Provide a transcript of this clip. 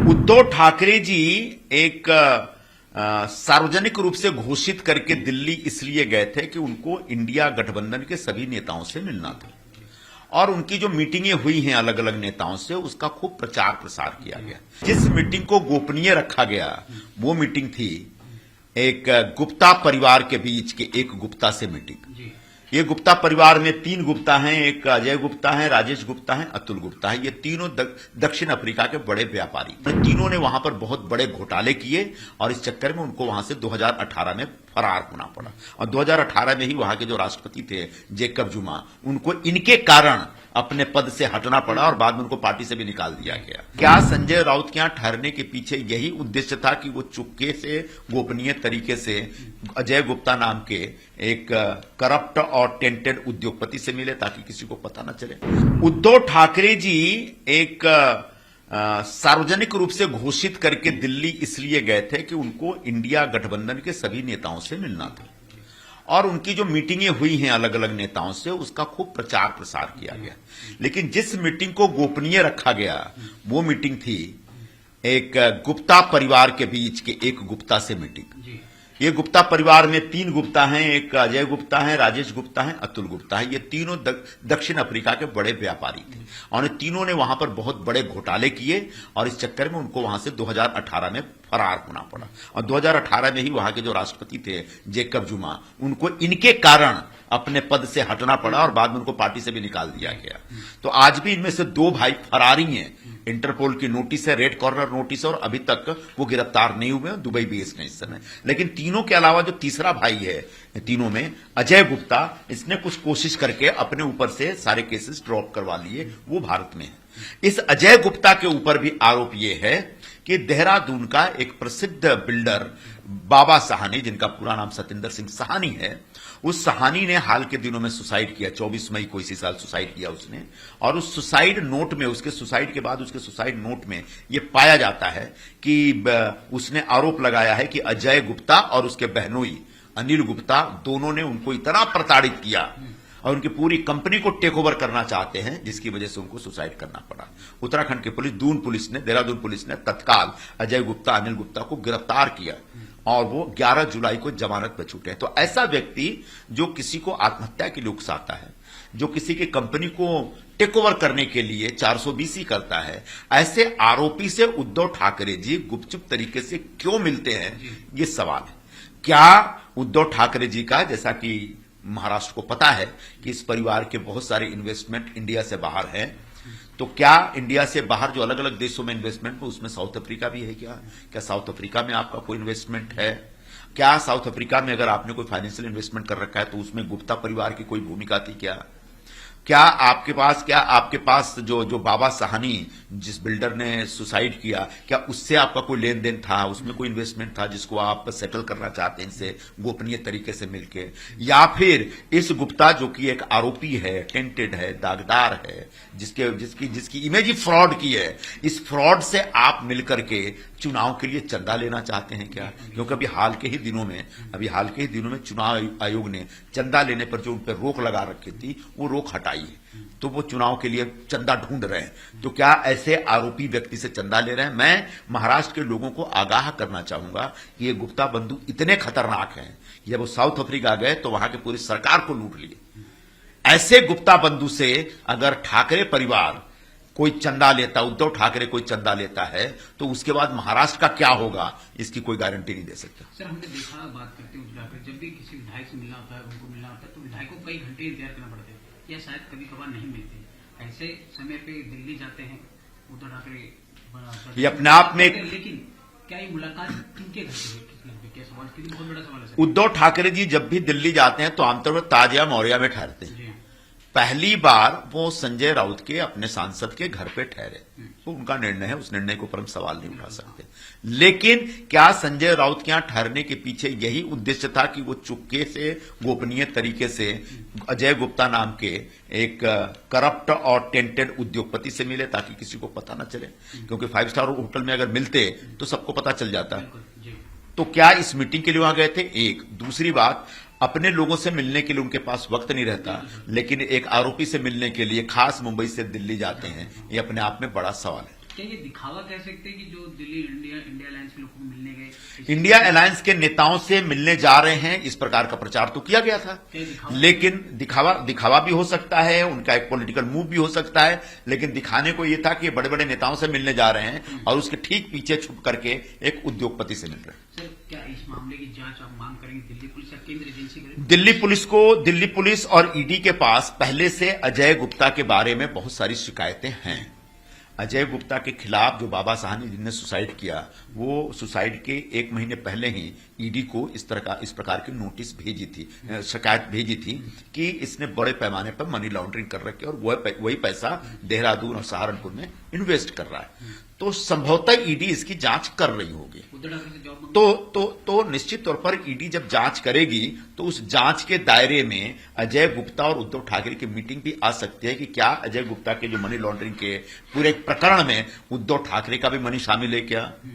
उद्धव ठाकरे जी एक सार्वजनिक रूप से घोषित करके दिल्ली इसलिए गए थे कि उनको इंडिया गठबंधन के सभी नेताओं से मिलना था और उनकी जो मीटिंगें हुई हैं अलग अलग नेताओं से उसका खूब प्रचार प्रसार किया गया। जिस मीटिंग को गोपनीय रखा गया वो मीटिंग थी एक गुप्ता परिवार के बीच के एक गुप्ता से मीटिंग। ये गुप्ता परिवार में 3 गुप्ता हैं, एक अजय गुप्ता है, राजेश गुप्ता है, अतुल गुप्ता है। ये तीनों दक्षिण अफ्रीका के बड़े व्यापारी। तीनों ने वहां पर बहुत बड़े घोटाले किए और इस चक्कर में उनको वहां से 2018 में फरार होना पड़ा और 2018 में ही वहां के जो राष्ट्रपति थे जेकब जुमा उनको इनके कारण अपने पद से हटना पड़ा और बाद में उनको पार्टी से भी निकाल दिया गया। क्या संजय राउत के यहां ठहरने के पीछे यही उद्देश्य था कि वो चुपके से गोपनीय तरीके से अजय गुप्ता नाम के एक करप्ट और टेंटेड उद्योगपति से मिले ताकि किसी को पता न चले? उद्धव ठाकरे जी एक सार्वजनिक रूप से घोषित करके दिल्ली इसलिए गए थे कि उनको इंडिया गठबंधन के सभी नेताओं से मिलना था और उनकी जो मीटिंगें हुई हैं अलग अलग नेताओं से उसका खूब प्रचार प्रसार किया गया। लेकिन जिस मीटिंग को गोपनीय रखा गया वो मीटिंग थी एक गुप्ता परिवार के बीच के एक गुप्ता से मीटिंग। ये गुप्ता परिवार में 3 गुप्ता हैं, एक अजय गुप्ता है, राजेश गुप्ता है, अतुल गुप्ता है। ये तीनों दक्षिण अफ्रीका के बड़े व्यापारी थे और तीनों ने वहां पर बहुत बड़े घोटाले किए और इस चक्कर में उनको वहां से 2018 में फरार होना पड़ा और 2018 में ही वहां के जो राष्ट्रपति थे जेकब जुमा उनको इनके कारण अपने पद से हटना पड़ा और बाद में उनको पार्टी से भी निकाल दिया गया। तो आज भी इनमें से 2 भाई फरारी हैं। इंटरपोल की नोटिस है, रेड कॉर्नर नोटिस है और अभी तक वो गिरफ्तार नहीं हुए, दुबई बेस में इस समय। लेकिन तीनों के अलावा जो तीसरा भाई है तीनों में अजय गुप्ता, इसने कुछ कोशिश करके अपने ऊपर से सारे केसेस ड्रॉप करवा लिए, वो भारत में है। इस अजय गुप्ता के ऊपर भी आरोप ये है कि देहरादून का एक प्रसिद्ध बिल्डर बाबा सहानी, जिनका पूरा नाम सतिंदर सिंह सहानी है, उस सहानी ने हाल के दिनों में सुसाइड किया। 24 मई को इसी साल सुसाइड किया उसने और उस सुसाइड नोट में, उसके सुसाइड के बाद उसके सुसाइड नोट में यह पाया जाता है कि उसने आरोप लगाया है कि अजय गुप्ता और उसके बहनोई अनिल गुप्ता दोनों ने उनको इतना प्रताड़ित किया और उनकी पूरी कंपनी को टेक ओवर करना चाहते हैं जिसकी वजह से उनको सुसाइड करना पड़ा। उत्तराखंड की पुलिस, देहरादून पुलिस ने तत्काल अजय गुप्ता, अनिल गुप्ता को गिरफ्तार किया और वो 11 जुलाई को जमानत पर छूटे। तो ऐसा व्यक्ति जो किसी को आत्महत्या के लिए उकसाता है, जो किसी की कंपनी को टेक ओवर करने के लिए 420 करता है, ऐसे आरोपी से उद्धव ठाकरे जी गुपचुप तरीके से क्यों मिलते हैं, ये सवाल है। क्या उद्धव ठाकरे जी का, जैसा कि महाराष्ट्र को पता है कि इस परिवार के बहुत सारे इन्वेस्टमेंट इंडिया से बाहर हैं, तो क्या इंडिया से बाहर जो अलग अलग देशों में इन्वेस्टमेंट है उसमें साउथ अफ्रीका भी है? क्या साउथ अफ्रीका में आपका कोई इन्वेस्टमेंट है? क्या साउथ अफ्रीका में अगर आपने कोई फाइनेंशियल इन्वेस्टमेंट कर रखा है तो उसमें गुप्ता परिवार की कोई भूमिका थी? क्या आपके पास जो बाबा सहानी जिस बिल्डर ने सुसाइड किया, क्या उससे आपका कोई लेन देन था? उसमें कोई इन्वेस्टमेंट था जिसको आप सेटल करना चाहते हैं इनसे गोपनीय तरीके से मिलके? या फिर इस गुप्ता जो कि एक आरोपी है, टेंटेड है, दागदार है, जिसकी इमेज ही फ्रॉड की है, इस फ्रॉड से आप मिलकर के चुनाव के लिए चंदा लेना चाहते हैं क्या? क्योंकि अभी हाल के ही दिनों में चुनाव आयोग ने चंदा लेने पर जो उन पर रोक लगा रखी थी वो रोक हटाई है, तो वो चुनाव के लिए चंदा ढूंढ रहे हैं। तो क्या ऐसे आरोपी व्यक्ति से चंदा ले रहे हैं? मैं महाराष्ट्र के लोगों को आगाह करना चाहूंगा कि ये गुप्ता बंधु इतने खतरनाक हैं, जब वो साउथ अफ्रीका गए तो वहां की पूरी सरकार को लूट लिए। ऐसे गुप्ता बंधु से अगर ठाकरे परिवार कोई चंदा लेता, उद्धव ठाकरे कोई चंदा लेता है, तो उसके बाद महाराष्ट्र का क्या होगा इसकी कोई गारंटी नहीं दे सकता। सर, हमने देखा, बात करते हैं उद्धव ठाकरे, जब भी किसी विधायक से मिलना होता है, उनको मिलना होता है, तो विधायक को कई घंटे इंतजार करना पड़ता है या शायद कभी कभार नहीं मिलते। ऐसे समय पे दिल्ली जाते हैं उद्धव ठाकरे, ये अपने आप में, लेकिन क्या ये मुलाकात किनके घर से हुई? क्या सवाल, बहुत बड़ा सवाल है। उद्धव ठाकरे जी जब भी दिल्ली जाते हैं तो आमतौर पर ताजिया मौर्या में ठहरते हैं। पहली बार वो संजय राउत के अपने सांसद के घर पे ठहरे, तो उनका निर्णय है, उस निर्णय को पर हम सवाल नहीं उठा सकते। लेकिन क्या संजय राउत के यहां ठहरने के पीछे यही उद्देश्य था कि वो चुपके से गोपनीय तरीके से अजय गुप्ता नाम के एक करप्ट और टेंटेड उद्योगपति से मिले ताकि किसी को पता न चले? क्योंकि 5 स्टार होटल में अगर मिलते तो सबको पता चल जाता। तो क्या इस मीटिंग के लिए वहां गए थे? एक। दूसरी बात, अपने लोगों से मिलने के लिए उनके पास वक्त नहीं रहता, लेकिन एक आरोपी से मिलने के लिए खास मुंबई से दिल्ली जाते हैं, ये अपने आप में बड़ा सवाल है। क्या ये दिखावा कह सकते हैं कि जो दिल्ली इंडिया अलायंस के लोगों को मिलने गए, इंडिया अलायंस के नेताओं से मिलने जा रहे हैं, इस प्रकार का प्रचार तो किया गया था, क्या ये दिखावा? लेकिन दिखावा भी हो सकता है, उनका एक पॉलिटिकल मूव भी हो सकता है, लेकिन दिखाने को यह था कि बड़े बड़े नेताओं से मिलने जा रहे हैं और उसके ठीक पीछे छुप करके एक उद्योगपति से मिल रहे हैं। सर, क्या इस मामले की जांच आप मांग करेंगे दिल्ली पुलिस या केंद्र एजेंसी करें? दिल्ली पुलिस और ईडी के पास पहले से अजय गुप्ता के बारे में बहुत सारी शिकायतें हैं। अजय गुप्ता के खिलाफ जो बाबा साहनी जिनने सुसाइड किया, वो सुसाइड के 1 महीने पहले ही ईडी को इस प्रकार की नोटिस भेजी थी, शिकायत भेजी थी कि इसने बड़े पैमाने पर मनी लॉन्ड्रिंग कर रखी है और वही पैसा देहरादून और सहारनपुर में इन्वेस्ट कर रहा है। तो संभवतः ईडी इसकी जांच कर रही होगी। उद्धव ठाकरे से जवाब तो निश्चित तौर पर ईडी जब जांच करेगी तो उस जांच के दायरे में अजय गुप्ता और उद्धव ठाकरे की मीटिंग भी आ सकती है कि क्या अजय गुप्ता के जो मनी लॉन्ड्रिंग के पूरे प्रकरण में उद्धव ठाकरे का भी मनी शामिल है क्या।